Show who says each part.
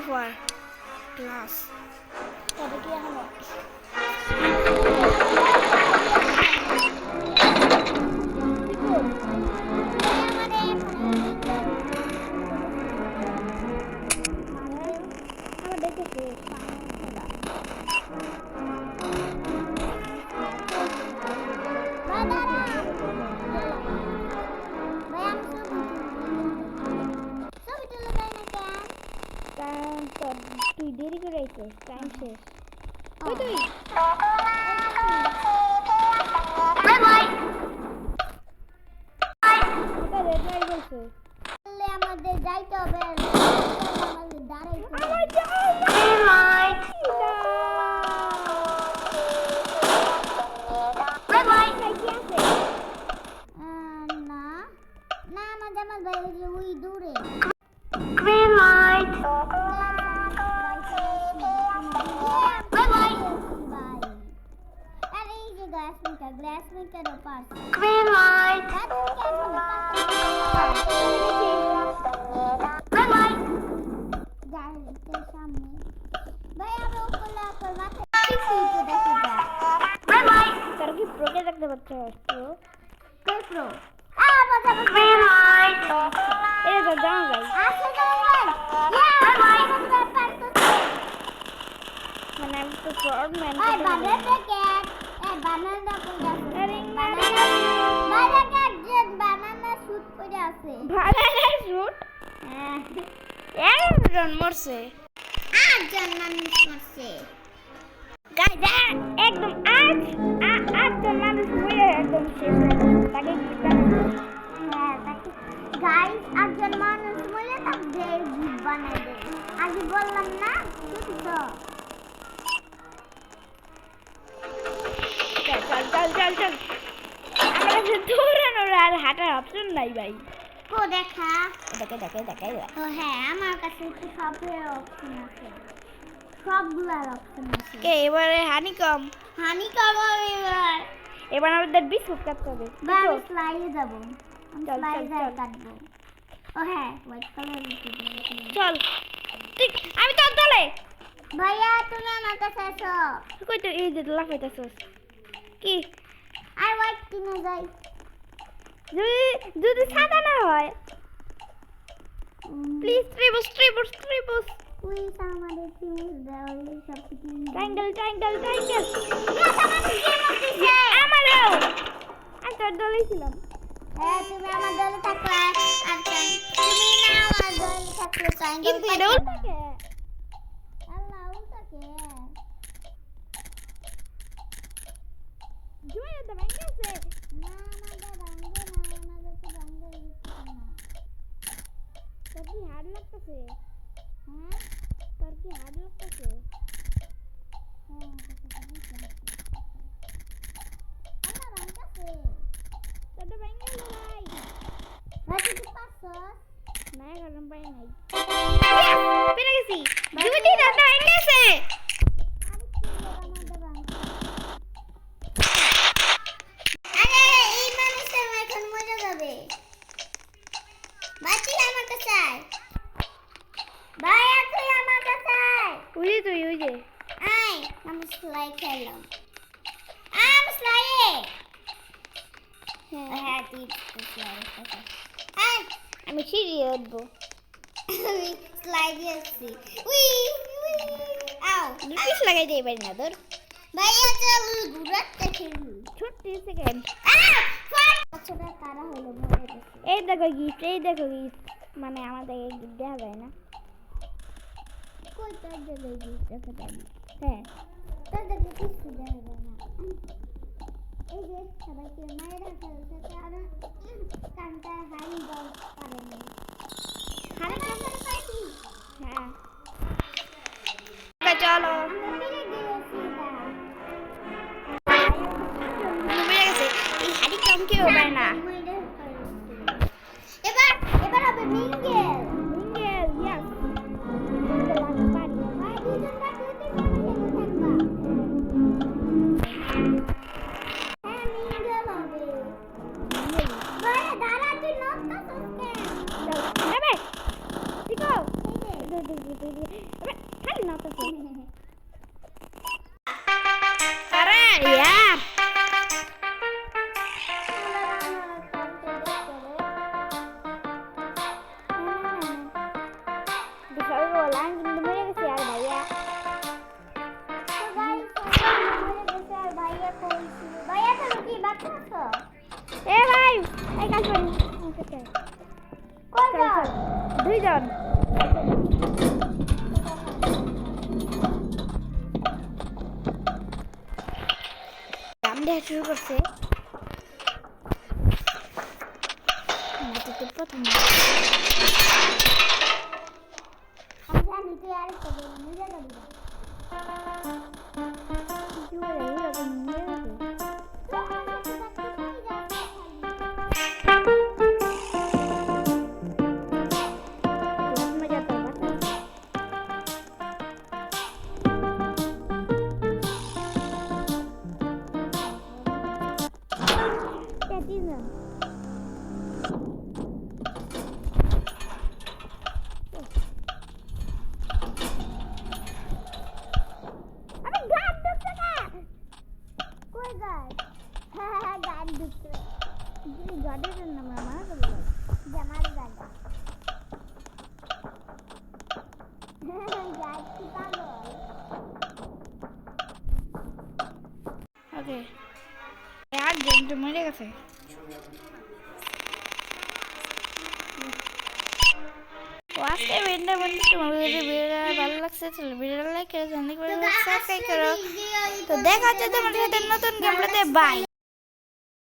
Speaker 1: For class.
Speaker 2: তবে কি এখন তুই দেরি করে আইছিস টাইম শেষ ওই তুই বাই বাই ওটা রেড লাইট বলছে তাহলে আমাদের যাইতে হবে আমাদের দাঁড়াইতে হবে গ্রিন লাইট বাই বাই কি আছে না না আমাদের ভাই ওই দূরে green light glass maker apart green light green light গাড়িতে সামনে ভাই আমি ওপরে করবাতে কিছু দেখো যা green light তোর কি প্রোকে দেখতে পাচ্ছিস প্রো কে প্রো মজা green light এই তো যাও গাইস আসলে যাও গাইস green light মানে আমি তো ফ্রড ম্যান এই বানানা প্যাকেট এই বানানা পড়ে আছে আরে বানানা শুট পড়ে আছে বানানা শুট একজন মরছে আটজন মানুষ মরছে গাইস একদম আটজন মানুষ মরে একদম শেষ তাকে গাইস আটজন মানুষ মরে তাকে গিফট বানাই দে আগে বললাম না তো চল আমরা দৌড়ানোর আর হাঁটার অপশন নাই ভাই কো দেখা দেখে ও হ্যাঁ আমার কাছে তো সবগুলো অপশন আছে সবগুলোর অপশন আছে কে এবারে হানিকম এবার আমাদের বিস্কুট কাটতে হবে আমি স্লাইডে যাব স্লাইডে কাটবো ও হ্যাঁ হোয়াইট কালার চল আমি তো চলে ভাইয়া তুমি আমার কাছে আসো কই তো এই যে লাফাইতাছস কি আই হোয়াইট কিনে যাই যদি সাদা না হয় প্লিজ ট্রিবস উই আমাদের টিমস দাও সব কিছু ট্রায়াঙ্গেল আমারও আমি তোর দলে ছিলাম হ্যাঁ তুমি আমার দলে থাকো আর তুমি না আমার দলে থাকো ট্রায়াঙ্গেল কিন্তু এটা উল্টাকে আল্লাহ উল্টাকে জুয়া তো ভাঙছে না আমাদের ভাঙবে না আমাদের তো ভাঙবে না তোর কি হার্ড লাগতেছে হ্যাঁ তোর কি হার্ড লাগতেছে হ্যাঁ আল্লাহ ভাঙছে তোর তো ভাঙবে না ভাই তুই পাছস না গরম পাই নাই পেরে গেছি জুটি দাদা ভাঙছে আমি সিঁড়ি উঠবো আমি স্লাইডে আসছি উই আও নিপিস লাগাই দেই পারি না তোর ভাইয়া চল ঘুরাতে খেলি 30 সেকেন্ড আচ্ছা তারা হলো ভরে গেছে এই দেখো গিফট মানে আমাদের গিফট দেওয়া যায় না কই তোর দেবে গিফট দেখা যায় না হ্যাঁ তোর দেখে কিছু দেওয়া যায় না এই যে সবাইকে মায়েরা ফেলছে কারণ কানটা হারি দাও পারেনি হারি দাও পাইছি
Speaker 1: হ্যাঁ চলো বেড়ে গেছে এই হাড়ি কম কেউ পায় না
Speaker 2: এবার এবার হবে মিঙ্গেল
Speaker 1: মিঙ্গেল ইয়েস পারি
Speaker 2: ভাই দুজন না দুই তিন জন থাকবা হ্যাঁ মিঙ্গেল হবে ভাই দাঁড়া তুই নড়তা তোকে
Speaker 1: যাবে শিখো
Speaker 2: এই যে
Speaker 1: খালি না তো আরে ইয়ার বিশাল গোলাম কিন্তু মেরে গেছে আর ভাইয়া
Speaker 2: তো গাইস আমাদের দেশে আর ভাইয়া কইছি ভাইয়া তুমি কি বাচ্চা আছো
Speaker 1: এ ভাই এই কাজ করি
Speaker 2: কয়জন
Speaker 1: দুইজন দাম দেওয়া শুরু করছে প্রথম
Speaker 2: আমি জানি তুই আর কবে নিজে যাবি না তো আমার কাছে থাকতে চাই যাচ্ছে কই গাছ হ্যাঁ হ্যাঁ গাছ ঢুকছে
Speaker 1: গাড়ির নাম আমার
Speaker 2: জামার জায়গা গাছ কি পাগল
Speaker 1: ওকে আর গেমটা মরে গেছে আজকে ভিডিও বন্ধু তোমাদের ভিডিও ভালো লাগছে তাহলে ভিডিওটা লাইক করো চ্যানেল করে সাবস্ক্রাইব করো তো দেখা হচ্ছে তোমাদের সাথে নতুন গেমটাতে বাই